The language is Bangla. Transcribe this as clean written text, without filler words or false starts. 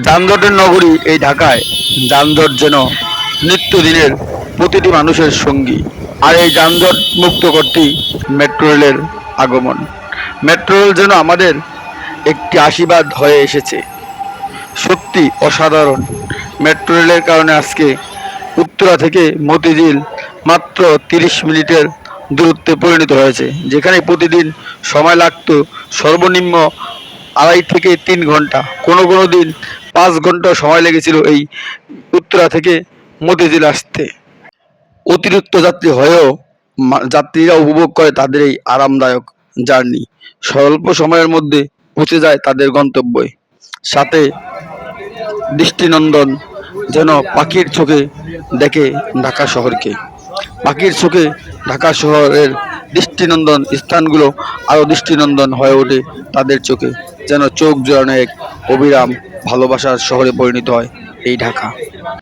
যানজটের নগরী এই ঢাকায় যানজট যেন নিত্যদিনের প্রতিটি মানুষের সঙ্গী। আর এই যানজট মুক্ত করতেই মেট্রো রেলের আগমন। মেট্রো রেল যেন আমাদের একটি আশীর্বাদ হয়ে এসেছে। সত্যি অসাধারণ। মেট্রো রেলের কারণে আজকে উত্তরা থেকে মতিঝিল মাত্র 30 মিনিটের দূরত্বে পরিণত হয়েছে, যেখানে প্রতিদিন সময় লাগতো সর্বনিম্ন 2.5 থেকে 3 ঘন্টা, কোনো কোনো দিন 5 ঘন্টা সময় লেগেছিল এই উত্তরা থেকে মতিঝিল আসতে। অতিরিক্ত যাত্রী হয়েও যাত্রীরা উপভোগ করে তাদের এই আরামদায়ক জার্নি। স্বল্প সময়ের মধ্যে পৌঁছে যায় তাদের গন্তব্যে। সাথে দৃষ্টিনন্দন, যেন পাখির চোখে দেখে ঢাকা শহরকে। পাখির চোখে ঢাকা শহরের দৃষ্টিনন্দন স্থানগুলো আরও দৃষ্টিনন্দন হয়ে ওঠে তাদের চোখে, যেন চোখ জোড়ানো এক অবিরাম ভালোবাসার শহরে পরিণত হয় এই ঢাকা।